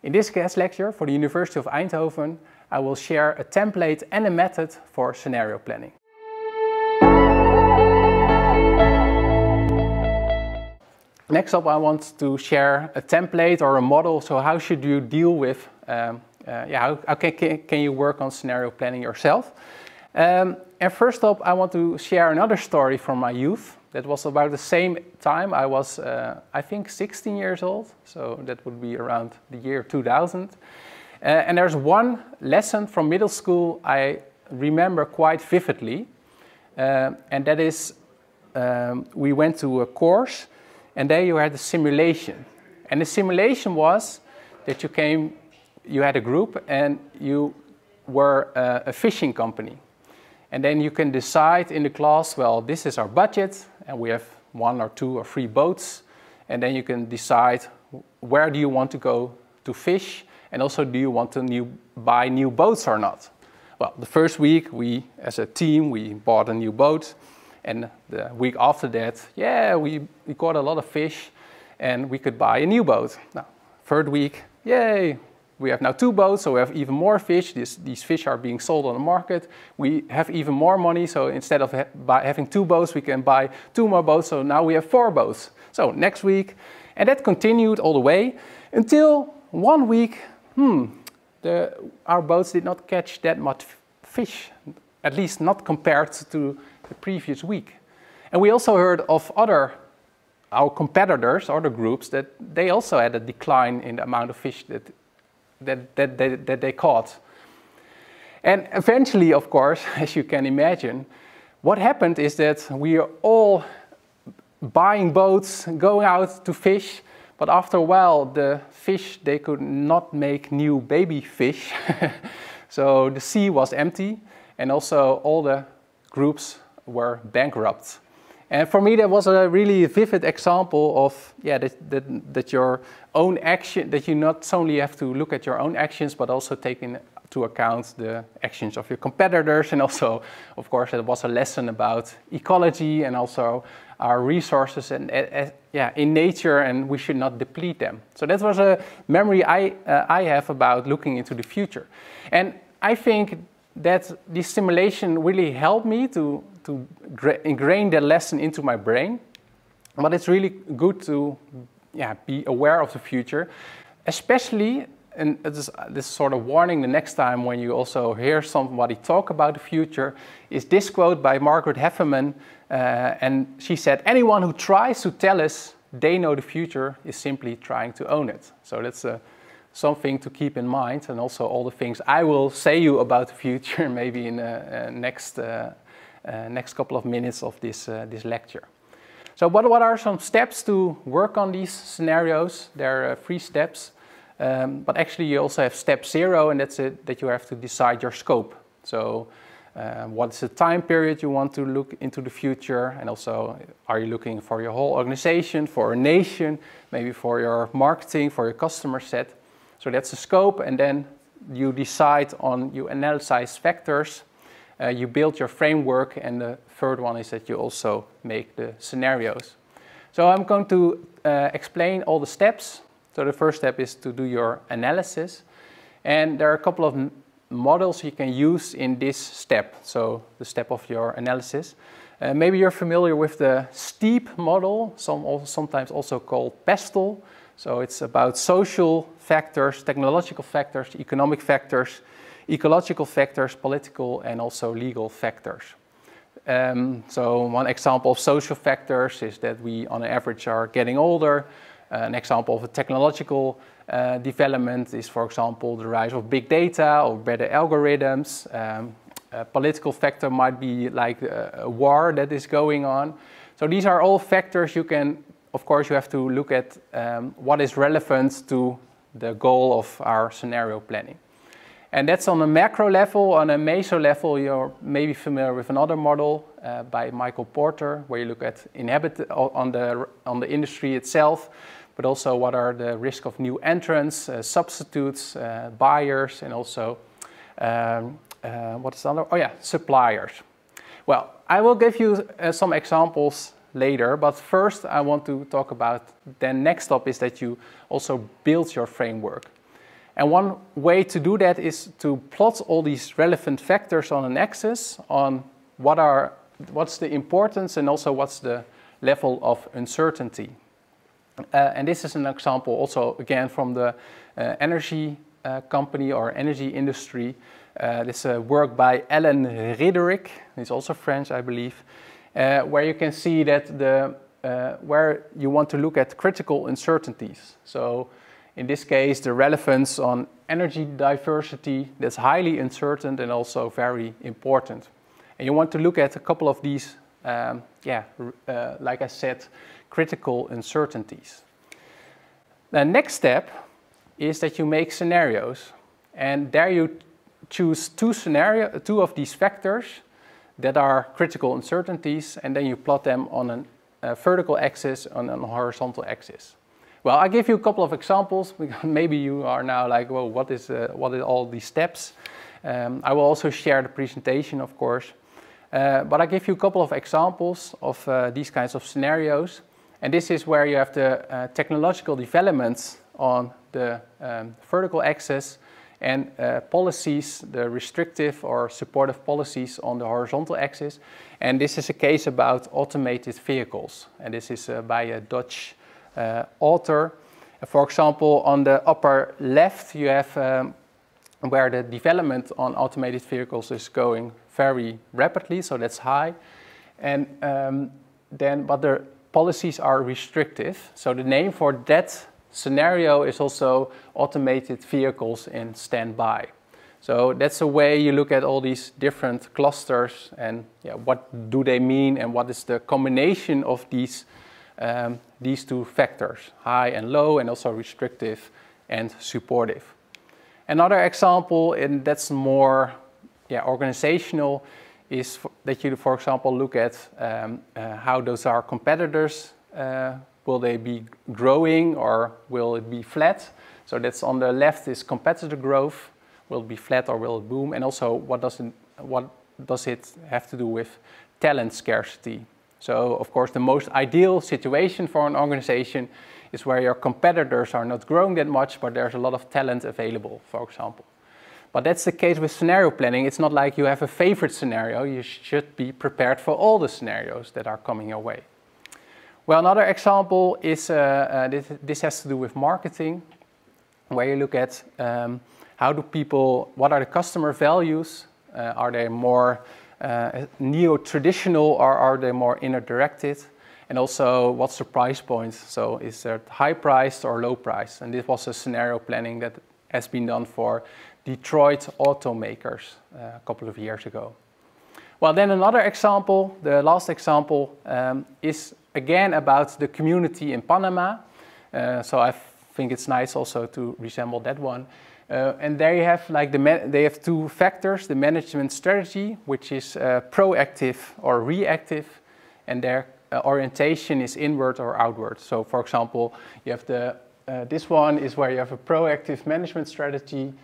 In this guest lecture for the University of Eindhoven, I will share a template and a method for scenario planning. Next up, I want to share a template or a model. So how should you deal with, how can you work on scenario planning yourself? And first up, I want to share another story from my youth. That was about the same time. I was, I think, 16 years old. So that would be around the year 2000. And there's one lesson from middle school I remember quite vividly. And that is, we went to a course. And there you had a simulation. And the simulation was that you had a group and you were a fishing company. And then you can decide in the class, well, this is our budget, and we have 1 or 2 or 3 boats. And then you can decide where do you want to go to fish, and also do you want to buy new boats or not. Well, the first week, we, as a team, we bought a new boat. And the week after that, yeah, we caught a lot of fish and we could buy a new boat. Now, third week, yay, we have now 2 boats, so we have even more fish. These fish are being sold on the market. We have even more money, so instead of having 2 boats, we can buy 2 more boats, so now we have 4 boats. So next week, and that continued all the way until one week, our boats did not catch that much fish, at least not compared to the previous week. And we also heard of our competitors, other groups, that they also had a decline in the amount of fish that they caught. And eventually, of course, as you can imagine, what happened is that we are all buying boats, going out to fish, but after a while, the fish, they could not make new baby fish. So the sea was empty, and also all the groups were bankrupt. And for me, that was a really vivid example of that your own action, that you not only have to look at your own actions, but also take into account the actions of your competitors. And also, of course, it was a lesson about ecology and also our resources and in nature, and we should not deplete them. So that was a memory I have about looking into the future. And I think that this simulation really helped me to ingrain that lesson into my brain. But it's really good to be aware of the future, especially, and this sort of warning the next time when you also hear somebody talk about the future, is this quote by Margaret Hefferman, and she said, anyone who tries to tell us they know the future is simply trying to own it. So that's something to keep in mind, and also all the things I will say you about the future maybe in the next couple of minutes of this lecture. So what are some steps to work on these scenarios? There are 3 steps, but actually you also have step 0, and that's it, that you have to decide your scope. So what's the time period you want to look into the future, and also are you looking for your whole organization, for a nation, maybe for your marketing, for your customer set. So that's the scope, and then you decide on, you analyze factors, you build your framework, and the third one is that you also make the scenarios. So I'm going to explain all the steps. So the first step is to do your analysis, and there are a couple of models you can use in this step, so the step of your analysis. Maybe you're familiar with the STEEP model, sometimes also called PESTEL. So it's about social factors, technological factors, economic factors, ecological factors, political and also legal factors. So one example of social factors is that we on average are getting older. An example of a technological development is, for example, the rise of big data or better algorithms. A political factor might be like a war that is going on. So these are all factors you can, of course, you have to look at what is relevant to the goal of our scenario planning. And that's on a macro level. On a meso level, you're maybe familiar with another model by Michael Porter, where you look at on the industry itself, but also what are the risk of new entrants, substitutes, buyers, and also what is the other? Oh yeah, suppliers. Well, I will give you some examples later, but first I want to talk about, then next step is that you also build your framework. And one way to do that is to plot all these relevant factors on an axis on what's the importance and also what's the level of uncertainty. And this is an example also again from the energy company or energy industry. This is a work by Alan Riderick, he's also French I believe, where you can see that where you want to look at critical uncertainties. So in this case, the relevance on energy diversity, that's highly uncertain and also very important. And you want to look at a couple of these, like I said, critical uncertainties. The next step is that you make scenarios. And there you choose two of these factors that are critical uncertainties, and then you plot them on a vertical axis and on a horizontal axis. Well, I'll give you a couple of examples. Maybe you are now like, well, what is all these steps? I will also share the presentation, of course. But I'll give you a couple of examples of these kinds of scenarios. And this is where you have the technological developments on the vertical axis and policies, the restrictive or supportive policies on the horizontal axis. And this is a case about automated vehicles. And this is by a Dutch author. For example, on the upper left, you have where the development on automated vehicles is going very rapidly, so that's high. And but the policies are restrictive. So the name for that scenario is also automated vehicles in standby. So that's a way you look at all these different clusters and what do they mean and what is the combination of these two factors, high and low, and also restrictive and supportive. Another example, and that's more organizational, is that you, for example, look at how those are competitors. Will they be growing or will it be flat? So that's on the left is competitor growth. Will it be flat or will it boom? And also what does it have to do with talent scarcity? So of course the most ideal situation for an organization is where your competitors are not growing that much, but there's a lot of talent available, for example. But that's the case with scenario planning. It's not like you have a favorite scenario. You should be prepared for all the scenarios that are coming your way. Well, another example is, this has to do with marketing, where you look at what are the customer values? Are they more neo-traditional or are they more inner-directed? And also, what's the price point? So is it high priced or low priced? And this was a scenario planning that has been done for Detroit automakers a couple of years ago. Well, then another example, the last example, is again about the community in Panama. So I think it's nice also to resemble that one. And there you have they have two factors: the management strategy, which is proactive or reactive, and their orientation is inward or outward. So, for example, you have this one is where you have a proactive management strategy,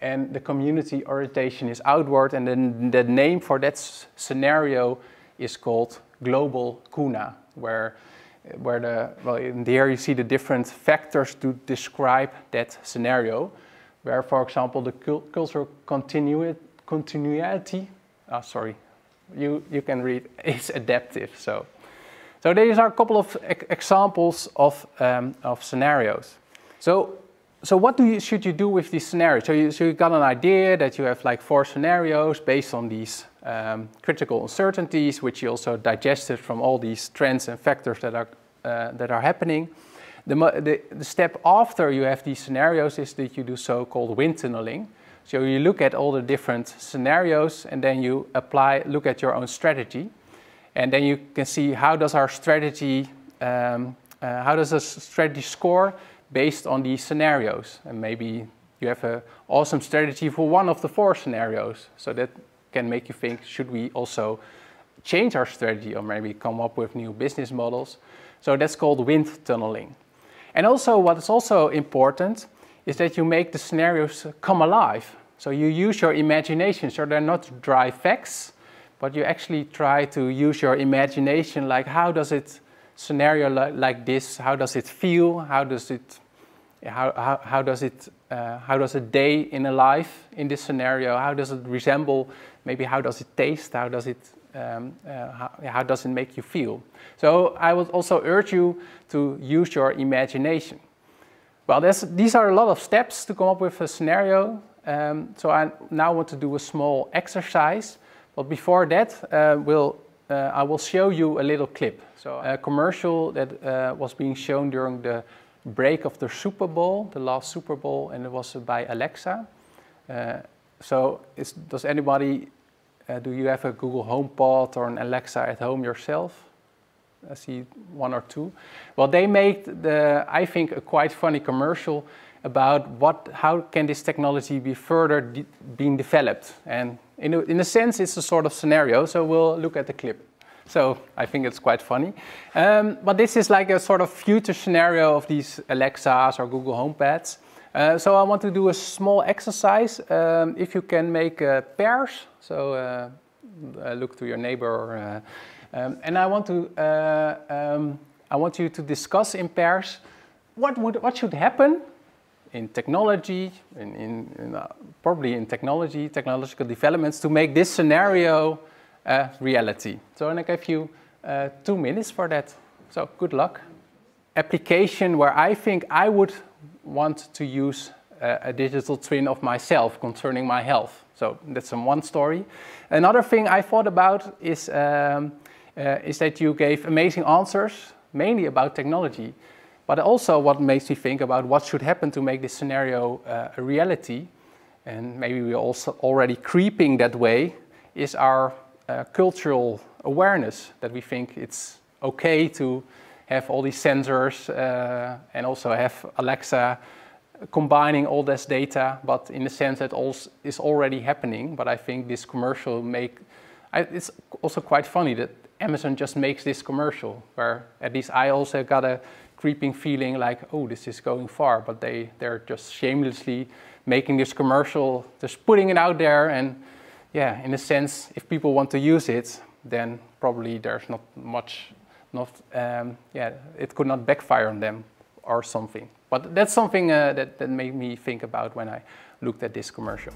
and the community orientation is outward. And then the name for that scenario is called global CUNA, where here you see the different factors to describe that scenario. Where, for example, the cultural continuity, you can read, is adaptive. So these are a couple of examples of scenarios. So what should you do with these scenarios? So you got an idea that you have like 4 scenarios based on these critical uncertainties, which you also digested from all these trends and factors that are happening. The step after you have these scenarios is that you do so-called wind tunneling. So you look at all the different scenarios and then you look at your own strategy. And then you can see how does the strategy score based on these scenarios. And maybe you have an awesome strategy for one of the 4 scenarios. So that can make you think, should we also change our strategy or maybe come up with new business models? So that's called wind tunneling. And also, what is also important is that you make the scenarios come alive. So you use your imagination. So they're not dry facts, but you actually try to use your imagination. Like, how does it scenario like this? How does it feel? How does it how does a day in a life in this scenario, how does it resemble, maybe how does it taste, how does it make you feel? So I would also urge you to use your imagination. Well, these are a lot of steps to come up with a scenario. So I now want to do a small exercise. But before that, I will show you a little clip. So a commercial that was being shown during the break of the Super Bowl, the last Super Bowl, and it was by Alexa. Does anybody, do you have a Google HomePod or an Alexa at home yourself? I see one or two. Well, they made, I think, a quite funny commercial about how can this technology be further being developed. And in a sense, it's a sort of scenario, so we'll look at the clip. So I think it's quite funny. But this is like a sort of future scenario of these Alexas or Google HomePads. So I want to do a small exercise. If you can make pairs, so look to your neighbor. And I want you to discuss in pairs what should happen in technology, probably in technological developments to make this scenario reality. So I give you 2 minutes for that. So good luck. Application where I think I would want to use a digital twin of myself concerning my health. So that's one story. Another thing I thought about is that you gave amazing answers, mainly about technology, but also what makes me think about what should happen to make this scenario a reality, and maybe we're also already creeping that way, is our cultural awareness, that we think it's okay to have all these sensors and also have Alexa combining all this data, but in the sense that all is already happening. But I think this commercial it's also quite funny that Amazon just makes this commercial, where at least I also got a creeping feeling like, oh, this is going far, but they're just shamelessly making this commercial, just putting it out there, and yeah, in a sense, if people want to use it, then probably there's not much, it could not backfire on them or something. But that's something that made me think about when I looked at this commercial.